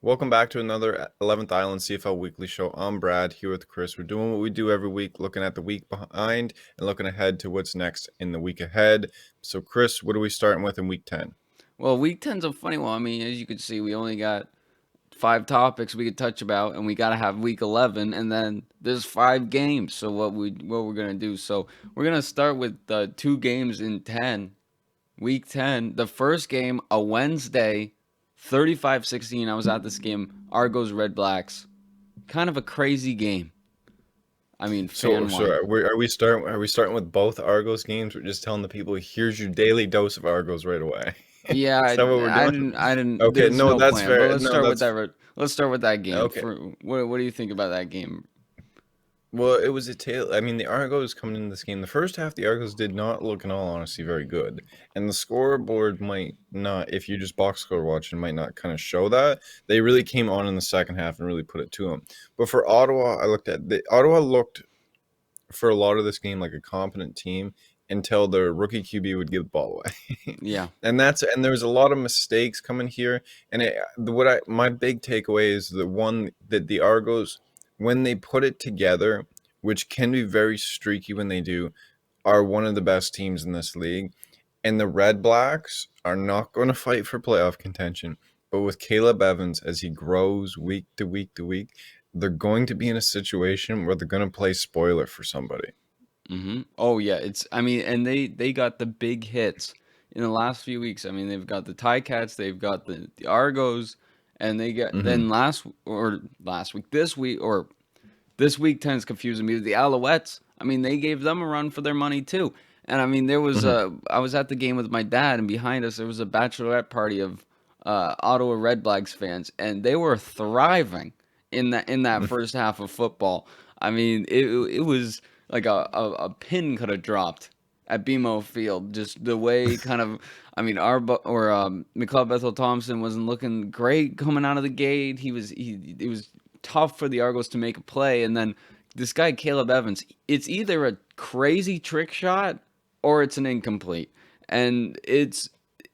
Welcome back to another 11th Island CFL Weekly Show. I'm Brad here with Chris. We're doing what we do every week, looking at the week behind and looking ahead to what's next in the week ahead. So, Chris, what are we starting with in week 10? Well, week 10's a funny one. I mean, as you can see, we only got five topics we could touch about, and we got to have week 11, and then there's five games. So what we're gonna do? So we're gonna start with two games in 10, week 10. The first game, a Wednesday, 35-16. I was at this game, Argos Red Blacks. Kind of a crazy game. I mean, So, fan so wise. are we starting with both Argos games? We're just telling the people, here's your daily dose of Argos right away. Yeah, Is that what we're I doing? didn't. I didn't. Okay, There's no, no that's plan. But fair. let's No, start with that's that. Let's start with that game. okay. For what do you think about that game? Well, it was a tale. I mean, the Argos coming into this game, the first half, the Argos did not look, in all honesty, very good. And the scoreboard might not, if you just box score watching, might not kind of show that. They really came on in the second half and really put it to them. But for Ottawa, Ottawa looked for a lot of this game like a competent team until their rookie QB would give the ball away. Yeah. And there was a lot of mistakes coming here. And my big takeaway is the one that the Argos, when they put it together, which can be very streaky when they do, are one of the best teams in this league. And the Red Blacks are not going to fight for playoff contention. But with Caleb Evans, as he grows week to week to week, they're going to be in a situation where they're going to play spoiler for somebody. Oh yeah, it's I mean, and they got the big hits in the last few weeks. I mean, they've got the Ticats, they've got the Argos, and they got Hmm. then last week, this week 10's confusing me. The Alouettes, I mean, they gave them a run for their money too. And I mean, Hmm. I was at the game with my dad, and behind us there was a bachelorette party of Ottawa Red Blacks fans, and they were thriving in that first half of football. I mean, it was like a pin could have dropped at BMO Field. Just the way kind of, I mean, McLeod Bethel Thompson wasn't looking great coming out of the gate. It was tough for the Argos to make a play, and then this guy Caleb Evans, it's either a crazy trick shot or it's an incomplete, and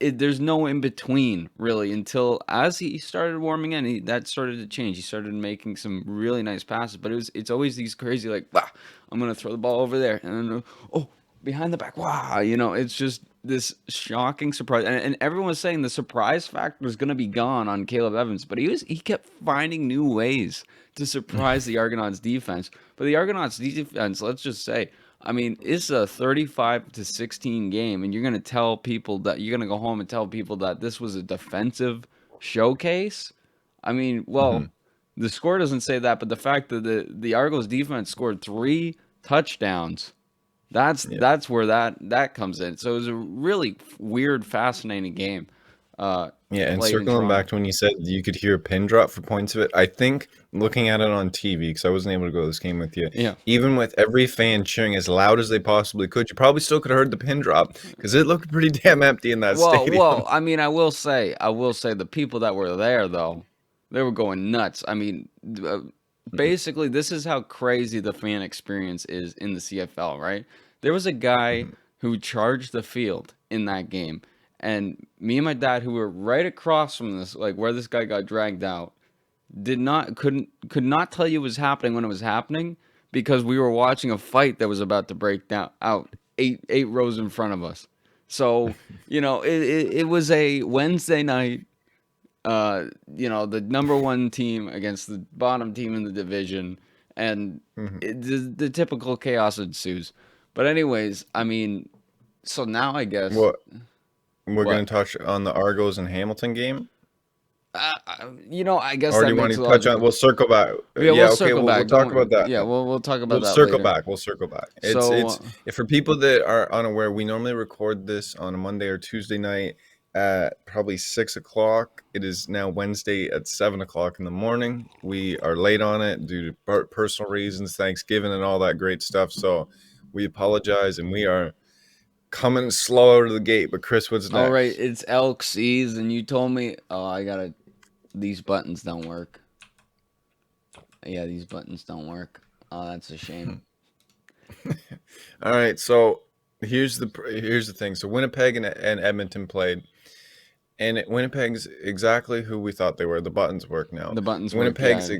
there's no in between really until as he started warming in, that started to change. He started making some really nice passes, but it's always these crazy like, bah, I'm gonna throw the ball over there, and then oh, behind the back, wow, it's just this shocking surprise, and everyone was saying the surprise factor was gonna be gone on Caleb Evans, but he kept finding new ways to surprise the Argonauts defense. But the Argonauts defense, let's just say, I mean, it's a 35-16 game, and you're going to tell people that you're going to go home and tell people that this was a defensive showcase. I mean, Hmm. well, the score doesn't say that, but the fact that the Argos defense scored three touchdowns, Yeah. that's where that comes in. So it was a really weird, fascinating game Yeah, and played in circling back Toronto. to when you said you could hear a pin drop for points of it, I think looking at it on TV, because I wasn't able to go to this game with you, Yeah. even with every fan cheering as loud as they possibly could, you probably still could have heard the pin drop because it looked pretty damn empty in that Well, stadium. I mean, I will say the people that were there though, they were going nuts. I mean, basically, this is how crazy the fan experience is in the CFL, right? There was a guy Mhm. who charged the field in that game, and me and my dad, who were right across from this, like where this guy got dragged out, could not tell you it was happening when it was happening because we were watching a fight that was about to break down out eight rows in front of us. So it was a Wednesday night. The number one team against the bottom team in the division, and Mhm. the typical chaos ensues. But anyways, I mean, so now I guess What we're what going to touch on the Argos and Hamilton game, I guess or do that you want makes to touch on? logical. We'll circle back. Yeah, Yeah, we'll okay. circle We'll back. Don't talk worry. about that Yeah, then. we'll talk about We'll that circle later. back. We'll circle back. It's So if for people that are unaware, we normally record this on a Monday or Tuesday night at probably 6 o'clock. It is now Wednesday at 7 o'clock in the morning. We are late on it due to personal reasons, Thanksgiving and all that great stuff. So we apologize, and we are coming slow out of the gate. But Chris, what's all right, next? it's Elk Seas, and you told me, oh, I gotta. These buttons don't work. Yeah, these buttons don't work. Oh, that's a shame. All right, so here's the thing. So Winnipeg and Edmonton played. and Winnipeg's exactly who we thought they were. The buttons work now. The buttons work, Winnipeg's yeah.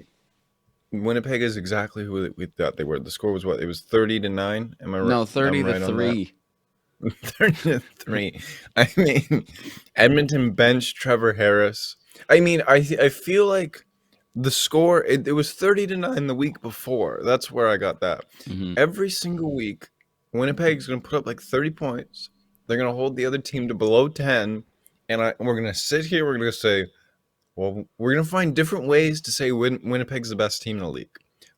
Winnipeg is exactly who we thought they were. The score was what? It was 30-9. Am I right? No, 30 I'm to right on that. 3. 30-3. I mean, Edmonton benched Trevor Harris. I mean, I feel like the score it was 30-9 the week before. That's where I got that. Mhm. Every single week, Winnipeg's going to put up like 30 points. They're going to hold the other team to below 10, and we're going to sit here. We're going to say, well, we're going to find different ways to say Winnipeg's the best team in the league.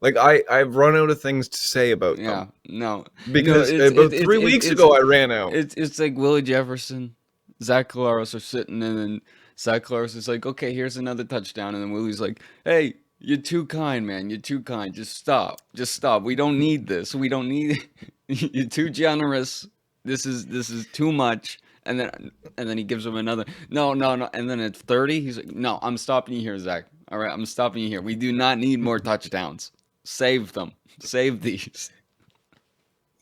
Like I've run out of things to say about them Yeah. No. No, because about 3 weeks ago I ran out. it's like Willie Jefferson, Zach Collaros are sitting in, and Zach Collaros is like, okay, here's another touchdown, and then Willie's like, hey, you're too kind, man. You're too kind. Just stop. Just stop. We don't need this. We don't need. You're too generous. This is too much. And then he gives him another. No, no, no. And then at 30, he's like, no, I'm stopping you here, Zach. All right, I'm stopping you here. We do not need more touchdowns. Save them. Save these.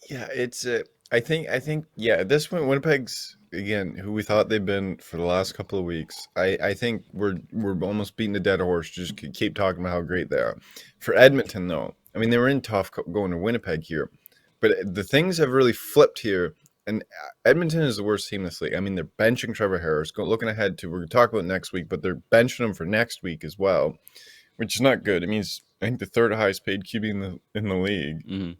Yeah, it's I think yeah, at this point Winnipeg's again who we thought they've been for the last couple of weeks. I think we're almost beating a dead horse. Just keep talking about how great they are. For Edmonton though, I mean they were in tough going to Winnipeg here, but the things have really flipped here. And Edmonton is the worst team in this league. I mean, they're benching Trevor Harris. Looking ahead to, we're going to talk about next week, but they're benching him for next week as well, which is not good. It means I think the third highest paid QB in the league. Hmm.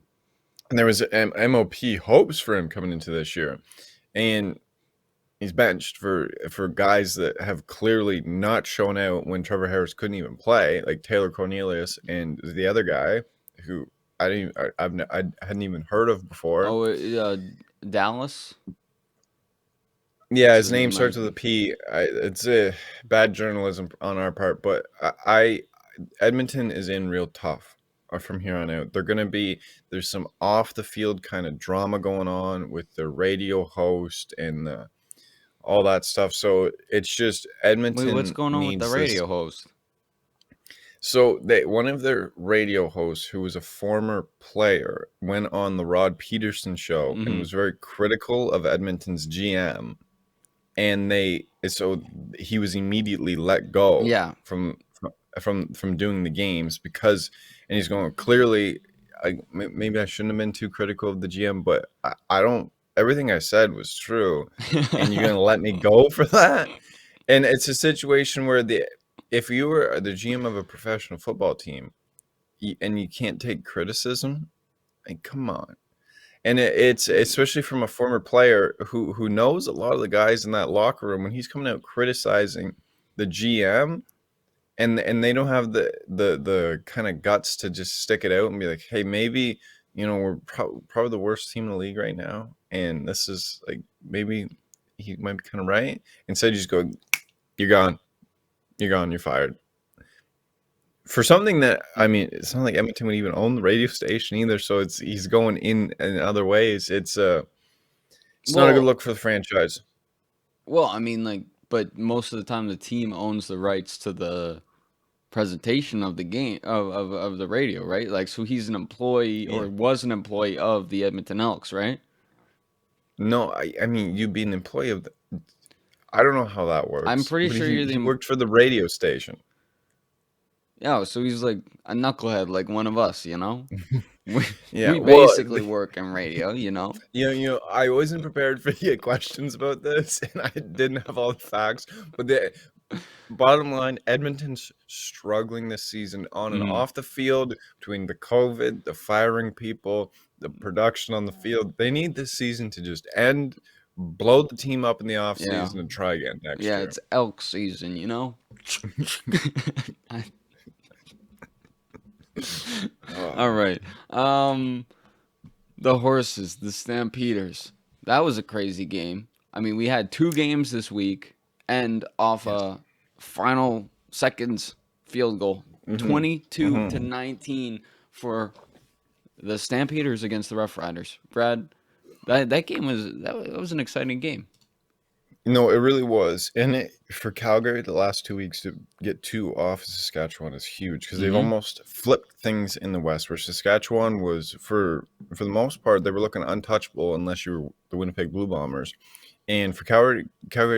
And there was MOP hopes for him coming into this year, and he's benched for guys that have clearly not shown out when Trevor Harris couldn't even play, like Taylor Cornelius and the other guy who I hadn't even heard of before. Oh, Dallas. Yeah, What's his his name name? starts with a P. It's a bad journalism on our part, but Edmonton is in real tough from here on out. There's some off the field kind of drama going on with the radio host and all that stuff. So it's just Wait, what's Edmonton going on with the needs this. radio host? So one of their radio hosts, who was a former player, went on the Rod Peterson show and Hmm. was very critical of Edmonton's GM, and so he was immediately let go Yeah. from doing the games because, and he's going, clearly maybe I shouldn't have been too critical of the GM, but I don't, everything I said was true, and you're gonna let me go for that. And it's a situation where if you were the GM of a professional football team, and you can't take criticism, like, come on. And it's especially from a former player who knows a lot of the guys in that locker room, when he's coming out criticizing the GM, and they don't have the kind of guts to just stick it out and be like, hey, maybe we're probably the worst team in the league right now, and this is like, maybe he might be kind of right. Instead, you just go, you're gone, you're fired. For something that, I mean, it's not like Edmonton would even own the radio station either, so he's going in other ways. It's not a good well, look for the franchise. I mean, like, but most of the time the team owns the rights to the presentation of the game of the radio, right? Like, so he's an employee Yeah. or was an employee of the Edmonton Elks, right? No, I mean, you'd be an employee of I don't know how that I'm works, pretty but sure he you're he the worked for the radio station. yeah. So he's like a knucklehead, like one of us, you know. We Yeah, we well, basically work in radio, you know. I wasn't prepared for your questions about this, and I didn't have all the facts. But the bottom line, Edmonton's struggling this season on and Hmm. off the field, between the COVID, the firing people, the production on the field. They need this season to just end, blow the team up in the off Yeah, season, and try again next yeah. year. It's elk season, you know. All Oh, right. Um, the horses, the Stampeders. That was a crazy game. I mean, we had two games this week, and off yes. a final seconds field goal, Hmm. 22 to Hmm. 19 for the Stampeders against the Rough Riders. Brad, that game was an exciting game. No, it really was. And for Calgary, the last 2 weeks to get two off Saskatchewan is huge, because they've Mm-hmm. almost flipped things in the West, where Saskatchewan was, for the most part, they were looking untouchable unless you were the Winnipeg Blue Bombers. And for Calgary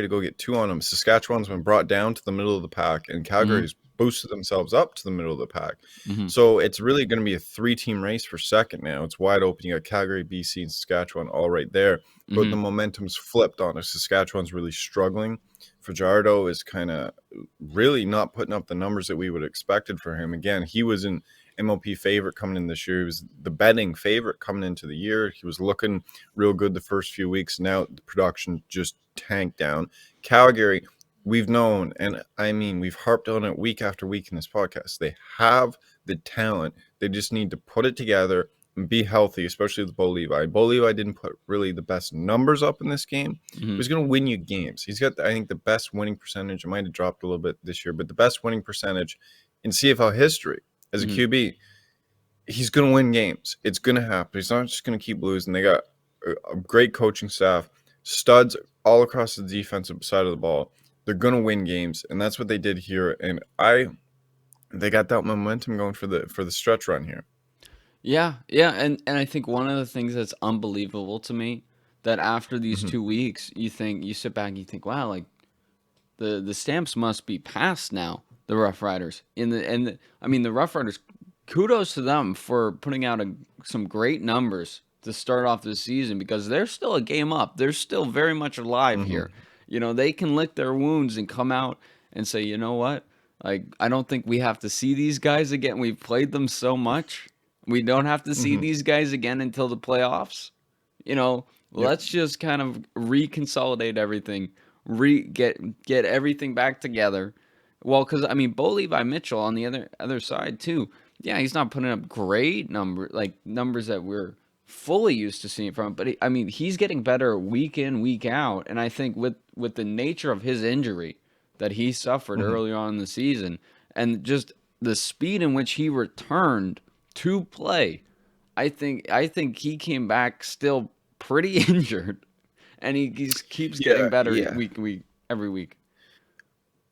to go get 2 on them, Saskatchewan's been brought down to the middle of the pack, and Mhm. Calgary's boosted themselves up to the middle of the pack. Mhm. So it's really going to be a 3-team race for second now. It's wide open. You got Calgary, BC, and Saskatchewan all right there. But the Mhm. momentum's flipped on us. Saskatchewan's really struggling. Fajardo is kind of really not putting up the numbers that we would have expected for him. Again, he was an MLP favorite coming in this year. He was the betting favorite coming into the year. He was looking real good the first few weeks. Now the production just tanked down. Calgary, we've known, and I mean, we've harped on it week after week in this podcast. They have the talent. They just need to put it together and be healthy, especially with Bo Levi. Bo Levi didn't put really the best numbers up in this game, but Mhm. he's going to win you games. He's got, I think, the best winning percentage. It might have dropped a little bit this year, but the best winning percentage in CFL history as a Mhm. QB. He's going to win games. It's going to happen. He's not just going to keep losing. They got a great coaching staff, studs all across the defensive side of the ball. They're going to win games, and that's what they did here. And they got that momentum going for the stretch run here. Yeah, yeah, and I think one of the things that's unbelievable to me that after these Hmm. 2 weeks, you sit back and you think, wow, like the Stamps must be past now. The Rough Riders I mean the Rough Riders. Kudos to them for putting out some great numbers to start off this season because they're still a game up. They're still very much alive Hmm. here. They can lick their wounds and come out and say, you know what? Like I don't think we have to see these guys again. We've played them so much. We don't have to see Hmm. these guys again until the playoffs. Yep. Let's just kind of reconsolidate everything, get everything back together. Well, because I mean, Bo Levi Mitchell on the other side too. Yeah, he's not putting up great numbers that we're fully used to seeing from him, but I mean, he's getting better week in week out. And I think with the nature of his injury that he suffered Hmm. earlier on in the season, and just the speed in which he returned to play, I think he came back still pretty injured, and he keeps getting Yeah, better yeah. week every week.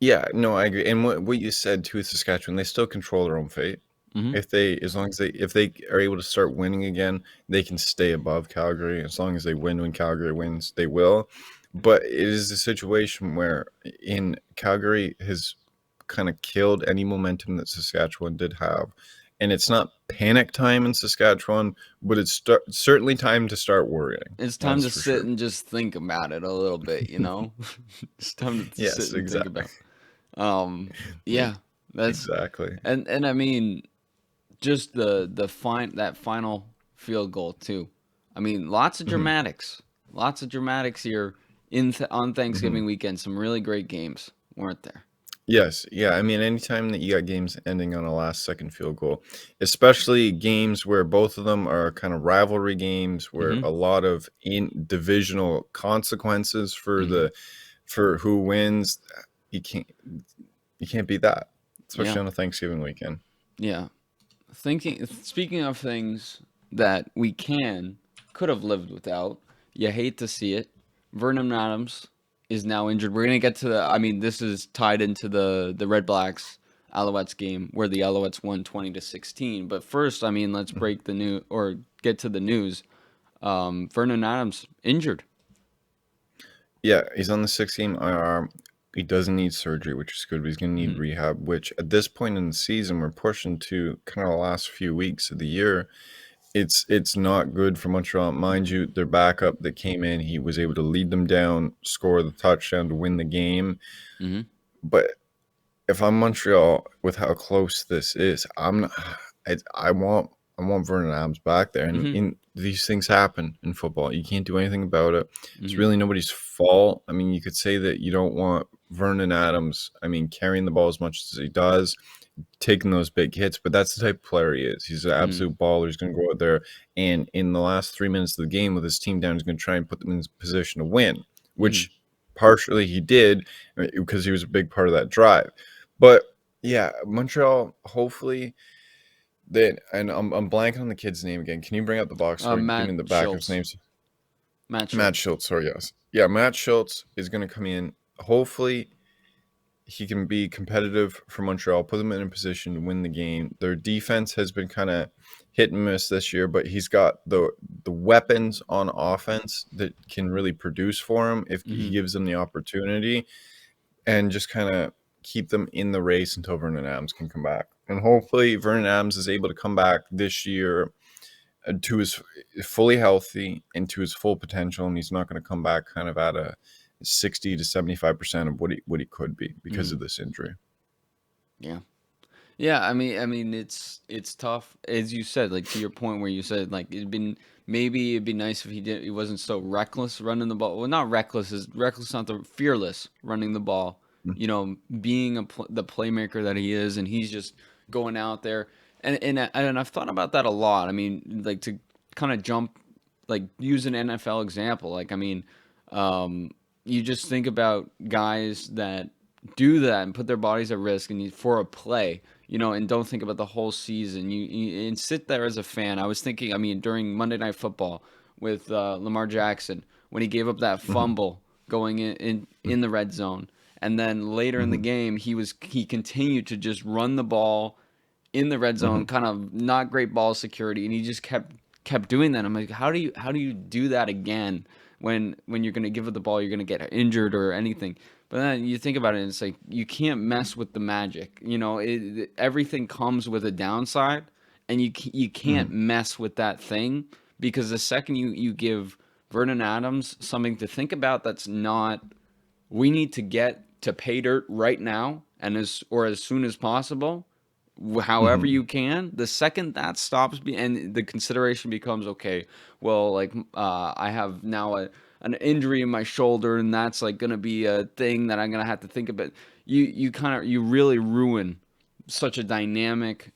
Yeah, no, I agree. And what you said too with Saskatchewan, they still control their own fate. Hmm. As long as if they are able to start winning again, they can stay above Calgary. As long as they win when Calgary wins, they will. But it is a situation where in Calgary has kind of killed any momentum that Saskatchewan did have. And it's not panic time in Saskatchewan, but it's certainly time to start worrying. It's That time is to for sit sure. and just think about it a little bit. It's time to sit Yes, and think exactly. about. Yeah, that's Exactly. and I mean just that final field goal too. I mean, Hmm. lots of dramatics here on Hmm. Thanksgiving weekend. Some really great games, weren't there? Yes, yeah. I mean, anytime that you got games ending on a last second field goal, especially games where both of them are kind of rivalry games, where Mm-hmm. a lot of in divisional consequences for Mm-hmm. who wins, you can't you can't beat that, Yeah, especially on a Thanksgiving weekend. yeah. Speaking of things that we could have lived without, you hate to see it. Vernon Adams is now injured. We're gonna get to I mean, this is tied into the Red Blacks Alouettes game where the Alouettes won 20-16. But first, I mean, let's Mhm. break the news or get to the news. Vernon Adams injured. Yeah, he's on the 6 game IR. He doesn't need surgery, which is good, but he's going to need Hmm. rehab, which at this point in the season, we're pushing to kind of the last few weeks of the year. It's not good for Montreal. Mind you, their backup that came in, he was able to lead them down, score the touchdown to win the game. Hmm. But if I'm Montreal with how close this is, I'm not, I want Vernon Adams back there. And Hmm. these things happen in football. You can't do anything about it. It's Hmm. really nobody's fault. I mean, you could say that you don't want Vernon Adams, I mean, carrying the ball as much as he does, taking those big hits, but that's the type of player he is. He's an Hmm. absolute baller. He's going to go out there and in the last 3 minutes of the game with his team down, he's going to try and put them in position to win, Hmm. which partially he did because he was a big part of that drive. But yeah, Montreal, hopefully that, and I'm blanking on the kid's name again. Can you bring up the box score and give Matt me the backup's Schultz. names? Matt Matt Schultz. Schultz. Sorry, yes. Yeah, Matt Schultz is going to come in. Hopefully he can be competitive for Montreal, put them in a position to win the game. Their defense has been kind of hit and miss this year, but he's got the weapons on offense that can really produce for him if he Hmm. gives them the opportunity, and just kind of keep them in the race until Vernon Adams can come back. And hopefully Vernon Adams is able to come back this year to his fully healthy and to his full potential, and he's not going to come back kind of at a 60 to 75% of what he could be because Hmm. of this injury. Yeah. Yeah, I mean, it's tough, as you said, like to your point where you said like it'd be nice if he wasn't so reckless running the ball. Well, not reckless is reckless, not the fearless running the ball. Mm, You know, being the playmaker that he is, and he's just going out there, and I've thought about that a lot. I mean, like to kind of jump, like use an NFL example. Like, I mean, um, you just think about guys that do that and put their bodies at risk and for a play, you know, and don't think about the whole season. And sit there as a fan. I was thinking, I mean, during Monday Night Football with Lamar Jackson when he gave up that mhm, fumble going in the red zone, and then later in the mhm, game he continued to just run the ball in the red zone, mhm, kind of not great ball security, and he just kept doing that. I'm like, how do you do that again when you're going to give it the ball, you're going to get injured or anything. But then you think about it, and it's like you can't mess with the magic. You know, everything comes with a downside, and you can't mhm, mess with that thing because the second you give Vernon Adams something to think about, that's not we need to get to pay dirt right now and as soon as possible, however mhm, you can. The second that stops and the consideration becomes, okay, well, like I have now an injury in my shoulder, and that's like gonna be a thing that I'm gonna have to think about. You really ruin such a dynamic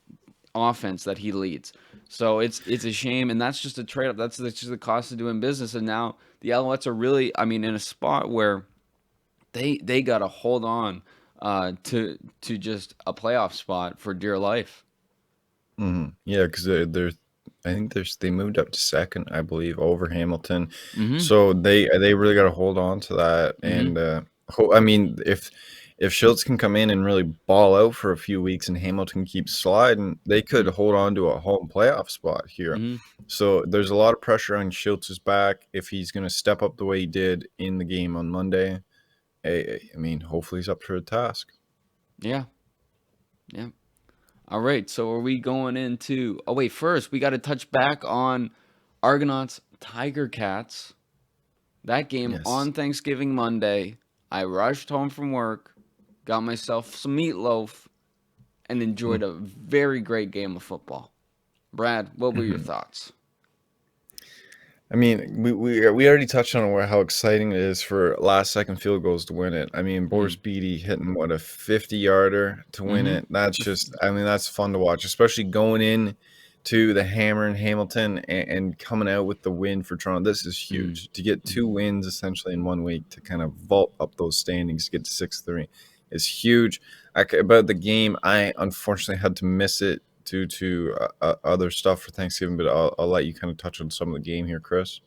offense that he leads. So it's a shame, and that's just a trade off. That's just the cost of doing business. And now the Alouettes are really, I mean, in a spot where they got to hold on to just a playoff spot for dear life. mhm. Yeah, because they're I think they moved up to second, I believe, over Hamilton. Mm-hmm. So they really got to hold on to that. Mm-hmm. And I mean, if Schultz can come in and really ball out for a few weeks and Hamilton keeps sliding, they could Mm-hmm. hold on to a home playoff spot here. Mm-hmm. So there's a lot of pressure on Schultz's back if he's going to step up the way he did in the game on Monday. I mean, hopefully he's up for the task. Yeah. Yeah. All right. So are we going into? Oh wait, first we got to touch back on Argonauts Tiger Cats. That game Yes. on Thanksgiving Monday. I rushed home from work, got myself some meatloaf, and enjoyed a very great game of football. Brad, what were your Mm-hmm. thoughts? I mean, we already touched on how exciting it is for last second field goals to win it. I mean, Boris Mm-hmm. Beatty hitting what a 50-yarder to win Mm-hmm. it. That's just, I mean, that's fun to watch, especially going in to the hammer in Hamilton and coming out with the win for Toronto. This is huge to get Mm-hmm. two wins essentially in 1 week to kind of vault up those standings to get to 6-3 is huge. About the game, I unfortunately had to miss it due to other stuff for Thanksgiving, but I'll let you kind of touch on some of the game here, Chris.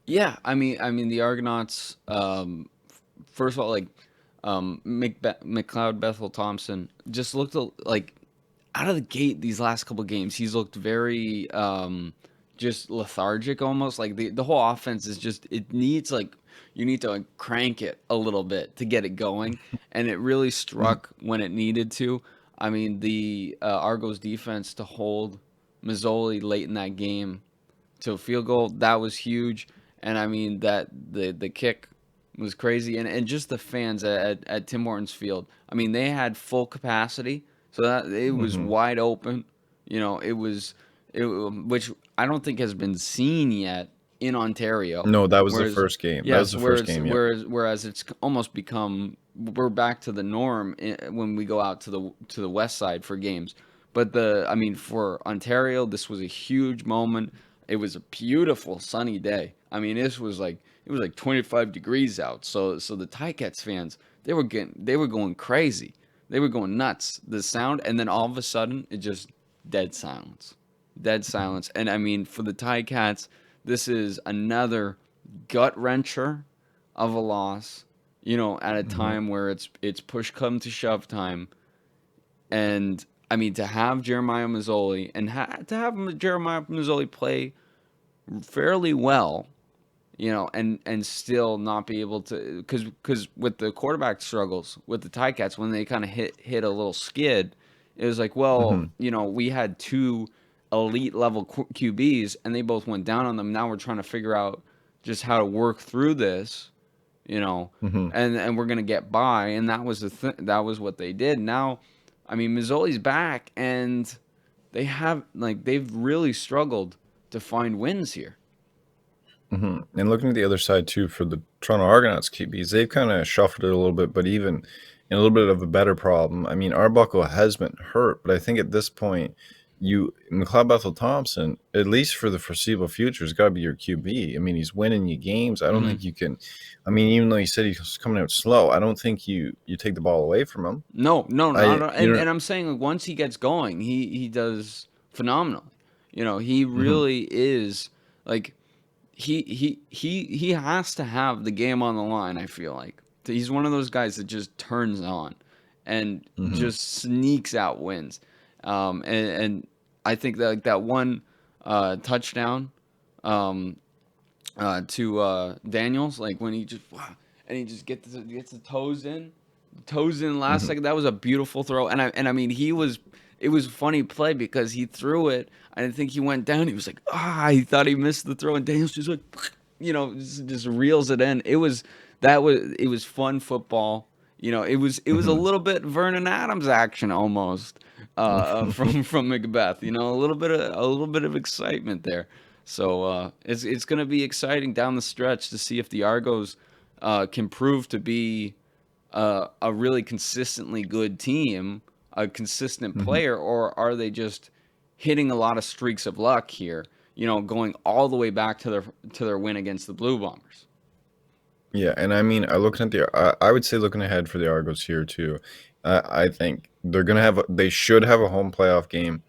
Yeah, I mean the Argonauts. First of all, like McLeod Bethel Thompson just looked like out of the gate these last couple games. He's looked very just lethargic almost. Like the whole offense is just it needs like you need to like crank it a little bit to get it going, and it really Mhm, struck when it needed to. I mean the Argos defense to hold Mazzoli late in that game to a field goal. That was huge, and I mean that the kick was crazy, and just the fans at Tim Hortons Field. I mean they had full capacity, so that it was mhm. wide open. You know, which I don't think has been seen yet in Ontario. No, that was the Whereas first game. That was yes, the first game, yep. whereas it's almost become we're back to the norm when we go out to the west side for games. But I mean, for Ontario, this was a huge moment. It was a beautiful sunny day. I mean, it was like 25 degrees out. So the Ticats fans, they were going crazy. They were going nuts. The sound, and then all of a sudden it just dead silence. Dead silence. And I mean, for the Ticats, this is another gut wrencher of a loss. at a Hmm. time where it's push come to shove time. And I mean, to have Jeremiah Mazzoli and to have Jeremiah Mazzoli play fairly well, and still not be able to, because with the quarterback struggles with the Ticats, when they kind of hit a little skid, it was like, well, Hmm. we had two elite level QBs and they both went down on them. Now we're trying to figure out just how to work through this, you know, Hmm. and we're gonna get by. And that was that was what they did. Now, I mean, Mazzoli's back, and they've really struggled to find wins here. And looking at the other side too, for the Toronto Argonauts QBs, they've kind of shuffled it a little bit, but even in a little bit of a better problem. I mean, Arbuckle has been hurt, but I think at this point, you McLeod Bethel Thompson, at least for the foreseeable future, has got to be your QB. I mean, he's winning you games. I don't think Hmm. you can. I mean, even though you said he's coming out slow, I don't think you take the ball away from him. No, no, not I at all. you know. And I'm saying, like, once he gets going, he does phenomenally. He Hmm. really is, like, he has to have the game on the line. I feel like he's one of those guys that just turns on and Hmm. just sneaks out wins. And I think that, like, that one touchdown, um, to Daniels, like when he just wow, and he just gets the toes in last Hmm. second. That was a beautiful throw, and I mean, it was a funny play because he threw it. I didn't think he went down. He was like, he thought he missed the throw, and Daniels just like, just reels it in. It was fun football. It was a Hmm. little bit Vernon Adams action almost, from Macbeth. A little bit of excitement there. So it's going to be exciting down the stretch to see if the Argos can prove to be a really consistently good team, a consistent Hmm. player, or are they just hitting a lot of streaks of luck here? Going all the way back to their win against the Blue Bombers. Yeah, and I mean, I would say looking ahead for the Argos here too. I think they should have a home playoff game.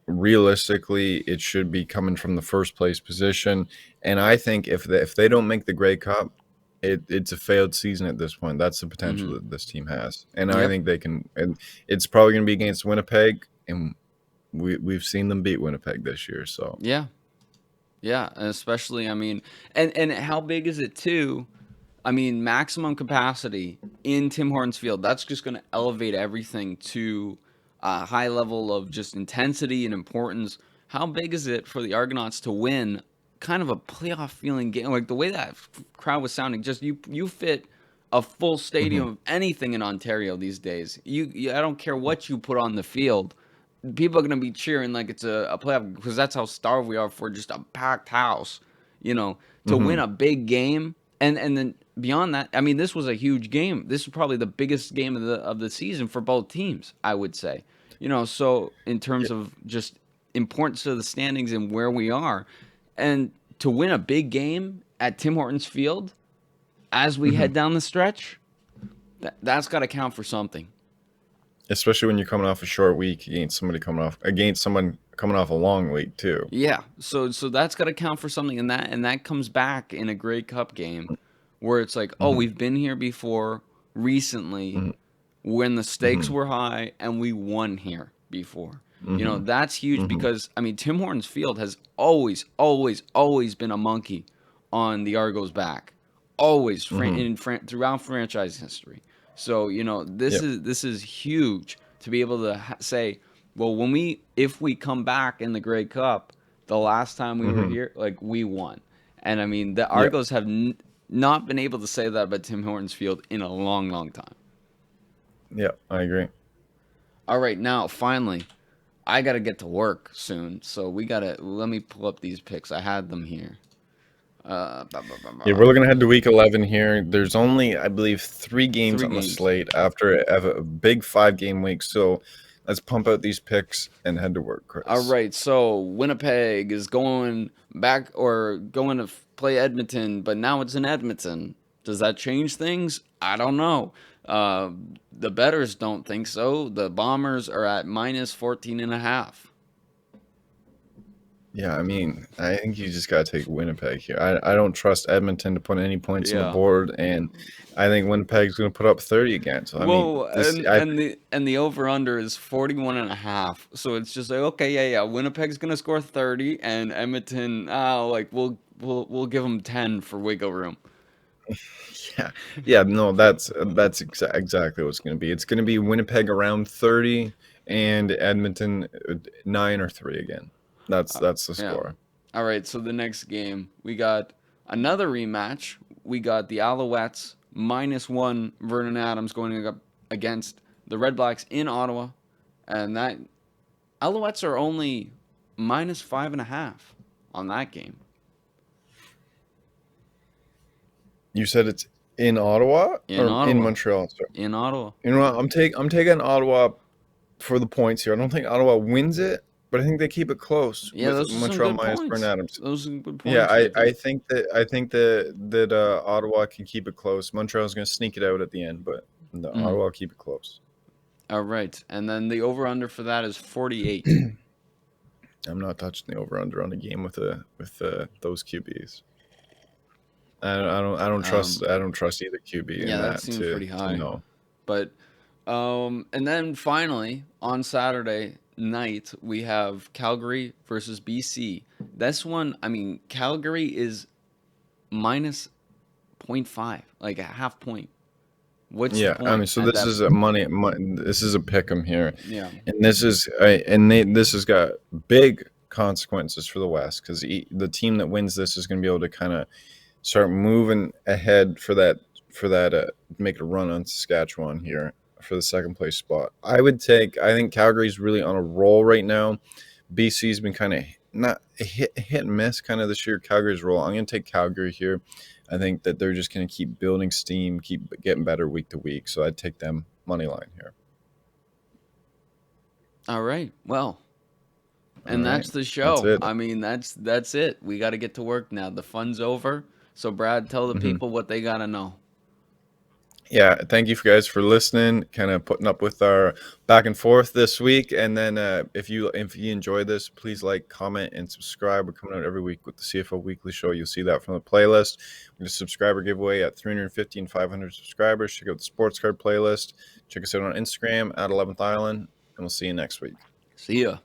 Realistically, it should be coming from the first place position, and I think if they don't make the Grey Cup, it's a failed season at this point. That's the potential Hmm. that this team has, and I Yep. think they can. And it's probably going to be against Winnipeg, and we've seen them beat Winnipeg this year. So. Yeah. Yeah. And especially, I mean, and how big is it too? I mean, maximum capacity in Tim Hortons Field. That's just going to elevate everything to a high level of just intensity and importance. How big is it for the Argonauts to win kind of a playoff feeling game? Like the way that crowd was sounding, just you fit a full Hmm. stadium of anything in Ontario these days. I don't care what you put on the field. People are going to be cheering like it's a playoff because that's how starved we are for just a packed house, to win Hmm. a big game. And then beyond that, I mean, this was a huge game. This was probably the biggest game of the season for both teams, I would say. So in terms of just importance to the standings and where we are, and to win a big game at Tim Hortons Field as we Hmm. head down the stretch, that's got to count for something. Especially when you're coming off a short week against someone coming off a long week too. Yeah, so that's got to count for something, and that comes back in a Grey Cup game, where it's like, oh, Hmm. we've been here before recently, Hmm. when the stakes Hmm. were high and we won here before. Hmm. That's huge Hmm. because I mean Tim Hortons Field has always, always, always been a monkey on the Argos' back, always Hmm. throughout franchise history. So this Yep. is huge to be able to say, well, if we come back in the Grey Cup, the last time we were Hmm. here, like we won, and I mean the Yep. Argos have not been able to say that about Tim Hortons Field in a long, long time. Yep. I agree. All right, now finally, I gotta get to work soon, so let me pull up these picks. I had them here. Bah, bah, bah, Yeah, we're bah. looking ahead to week 11 here. There's only, I believe, 3 games Three on the games. slate after a big 5 game week. So let's pump out these picks and head to work, All Chris. right, so Winnipeg is going back or going to play Edmonton, but now it's in Edmonton. Does that change things? I don't know. Uh, the betters don't think so. The Bombers are at minus 14 and a half. Yeah, I mean, I think you just got to take Winnipeg here. I don't trust Edmonton to put any points on the Yeah. board, and I think Winnipeg's going to put up 30 again. So I mean, Well, this and I the over under is 41 and a half. So it's just like, okay, yeah, Winnipeg's gonna score 30, and Edmonton, like we'll give them 10 for wiggle room. yeah, yeah, no, that's exactly what it's going to be. It's going to be Winnipeg around 30 and Edmonton 9 or 3 again. That's the Yeah. score. All right. So the next game, we got another rematch. We got the Alouettes -1. Vernon Adams going up against the Red Blacks in Ottawa, and that Alouettes are only -5.5 on that game. You said it's in Ottawa In or in Ottawa. Montreal? Sorry. In Ottawa. You know what? I'm taking Ottawa for the points here. I don't think Ottawa wins it, but I think they keep it close Yeah, with those are some Montreal good minus Burn points. Adams. Those are good Yeah, points right I there. think that Ottawa can keep it close. Montreal's going to sneak it out at the end, but the Mhm. Ottawa keep it close. All right. And then the over under for that is 48. I'm not touching the over under on a game with those QBs. I don't trust either QB in Yeah, that that seems pretty to high. know. But and then finally on Saturday night we have Calgary versus BC. This one, I mean, Calgary is minus -0.5, like a half point. What's the Yeah, I mean, point so at this that is a point? this is a pick 'em here, Yeah. and this has got big consequences for the West because the team that wins this is going to be able to kind of start moving ahead for that make a run on Saskatchewan here for the second place spot. I think Calgary's really on a roll right now. BC's been kind of not hit and miss kind of this year. Calgary's roll. I'm going to take Calgary here. I think that they're just going to keep building steam, keep getting better week to week. So I'd take them money line here. All right. Well, All and right, that's the that's show. it. I mean, that's it. We got to get to work now. The fun's over. So Brad, tell the Mhm. people what they got to know. Yeah, thank you for guys for listening, kind of putting up with our back and forth this week. And then if you enjoy this, please like, comment, and subscribe. We're coming out every week with the CFL Weekly Show. You'll see that from the playlist. We have a subscriber giveaway at 350 and 500 subscribers. Check out the sports card playlist. Check us out on Instagram at 11th Island, and we'll see you next week. See ya.